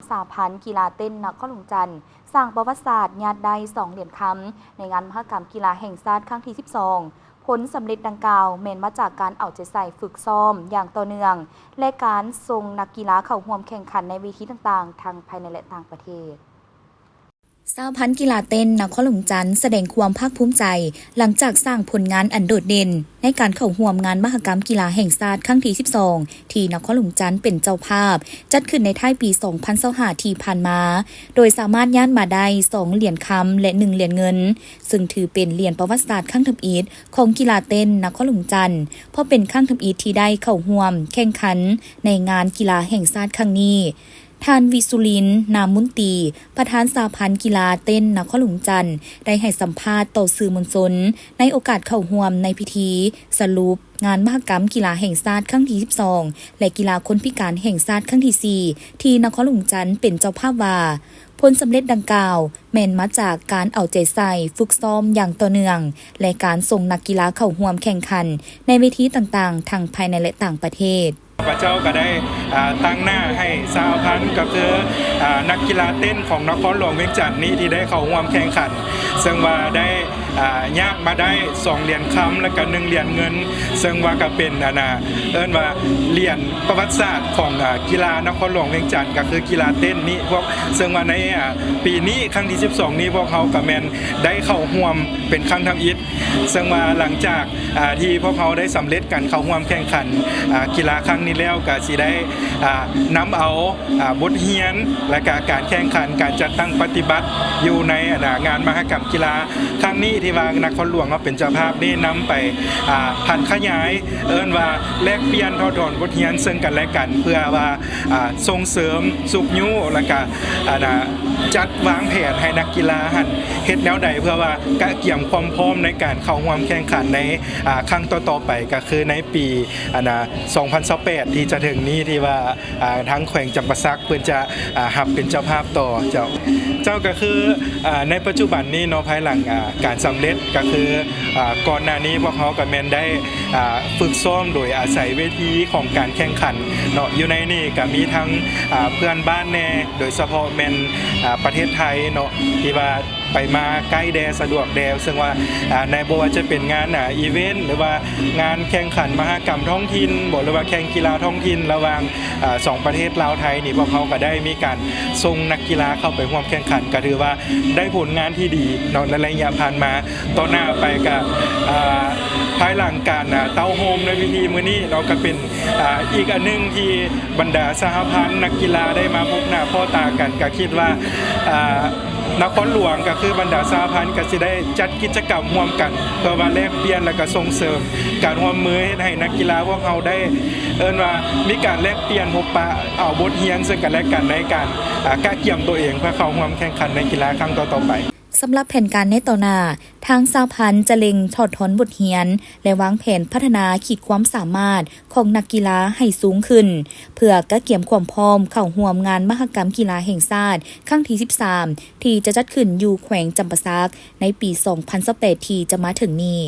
สหพันธ์กีฬาเต้นนครหลวงจันทร์สร้างประวัติศาสตร์ญาติใด2 เหรียญคำในงานมหกรรมกีฬาแห่งชาติครั้งที่ 12 ผลสำเร็จดังกล่าวแม้นมาจากการเอาใจใส่ฝึกซ้อมอย่างต่อเนื่องและการส่งนักกีฬาเข้าร่วมแข่งขันในเวทีต่างๆทั้งภายในและต่างประเทศสหพันธ์กีฬาเต้นนครหลวงจันทร์แสดงความภาคภูมิใจหลังจากสร้างผลงานอันโดดเด่นในการเข้าร่วมงานมหกรรมกีฬาแห่งชาติครั้งที่ 12 ที่นครหลวงจันทร์เป็นเจ้าภาพจัดขึ้นในท้ายปี 2025 ที่ผ่านมาโดยสามารถย่านมาได้ 2 เหรียญคำและ 1 เหรียญเงินซึ่งถือเป็นเหรียญประวัติศาสตร์ครั้งทำอิฐของกีฬาเต้นนครหลวงจันทร์เพราะเป็นครั้งทำอิฐที่ได้เข้าร่วมแข่งขันในงานกีฬาแห่งชาติครั้งนี้ท่านวิสุรินทร์ นามมุนตรีประธานสหพันธ์กีฬาเต้นนครหลวงจันทร์ได้ให้สัมภาษณ์ต่อสื่อมวลชนในโอกาสเข้าร่วมในพิธีสรุปงานมหกรรมกีฬาแห่งชาติครั้งที่ 12 และกีฬาคนพิการแห่งชาติครั้งที่ 4 ที่นครหลวงจันทร์เป็นเจ้าภาพว่าผลสำเร็จดังกล่าวแม้นมาจากการเอาใจใส่ฝึกซ้อมอย่างต่อเนื่องและการส่งนักกีฬาเข้าร่วมแข่งขันในเวทีต่างๆทั้งภายในและต่างประเทศพระเจ้าก็ได้ตั้งหน้าให้สหพันธ์ก็คือนักกีฬาเต้นของนครหลวงเวียงจันทร์นี้ที่ได้เข้าร่วมแข่งขันซึ่งว่าได้ญาติมาได้2 เหรียญคำและก็1 เหรียญเงินซึ่งว่าก็เป็นเอิ้นว่าเหรียญประวัติศาสตร์ของกีฬานครหลวงเวียงจันทร์ก็คือกีฬาเต้นนี้พวกซึ่งว่าในปีนี้ครั้งที่ 12 นี้พวกเขาก็แม่นได้เข้าร่วมเป็นครั้งทำอิฐซึ่งว่าหลังจากที่พวกเขาได้สำเร็จการเข้าร่วมแข่งขันกีฬาครั้งนี้แล้วก็สิได้นำเอาบทเรียนและการแข่งขันการจัดตั้งปฏิบัติอยู่ในงานมหกรรมกีฬาครั้งนี้ที่ว่านครหลวงเขาเป็นเจ้าภาพนี่นำไปพันขยายเอิ้นว่าแลกเปลี่ยนทอดถอนบทเรียนซึ่งกันและกันเพื่อว่าส่งเสริมสุขยุและก็จัดวางแผนให้นักกีฬาหันเฮ็ดแนวใดเพื่อว่ากะเกี่ยมความพร้อมในการเข้าร่วมแข่งขันในครั้งต่อๆไปก็คือในปี2028ที่จะถึงนี้ที่ว่าทั้งแขวงจำปาสักเพิ่นจะรับเป็นเจ้าภาพต่อเจ้าก็คือในปัจจุบันนี้เนาะภายหลังการสำเร็จก็คือก่อนหน้านี้พวกเขาก็แม่นได้ฝึกซ้อมโดยอาศัยเวทีของการแข่งขันเนาะอยู่ในนี่ก็มีทั้งเพื่อนบ้านแน่โดยเฉพาะแม่นประเทศไทยเนาะที่ว่าไปมาใกล้แดสะดวกแดซึ่งว่าในบ่ว่าจะเป็นงานอีเวนต์หรือว่างานแข่งขันมหกรรมท้องถิ่นบ่หรือว่าแข่งกีฬาท้องถิ่นระหว่าง2 ประเทศลาวไทยนี่พวกเขาก็ได้มีการส่งนักกีฬาเข้าไปร่วมแข่งขันก็ถือว่าได้ผลงานที่ดีเนาะในระยะผ่านมาต่อหน้าไปกับภายหลังการเต้าโฮมในพิธีมื้อนี้เราก็เป็นอีกอันนึงที่บรรดาสหพันธ์นักกีฬาได้มาพบหน้าพ่อตากันก็คิดว่านครหลวงก็คือบรรดาสหพันธ์ก็สิได้จัดกิจกรรมร่วมกันเพื่อว่าแลกเปลี่ยนและก็ส่งเสริมการร่วมมือให้นักกีฬาพวกเราได้เอิ้นว่ามีการแลกเปลี่ยนพบปะเอาบทเรียนซึ่งกันและกันในการกะเกี่ยมตัวเองเพื่อเข้าร่วมแข่งขันในกีฬาครั้งต่อๆไปสำหรับแผนการในต่อหน้าทางสหพันธ์จะเล็งถอดถอนบทเรียนและวางแผนพัฒนาขีดความสามารถของนักกีฬาให้สูงขึ้นเพื่อกะเกี่ยมความพร้อมเข้าร่วมงานมหกรรมกีฬาแห่งชาติครั้งที่ 13 ที่จะจัดขึ้นอยู่แขวงจำปาสักในปี 2028 ที่จะมาถึงนี้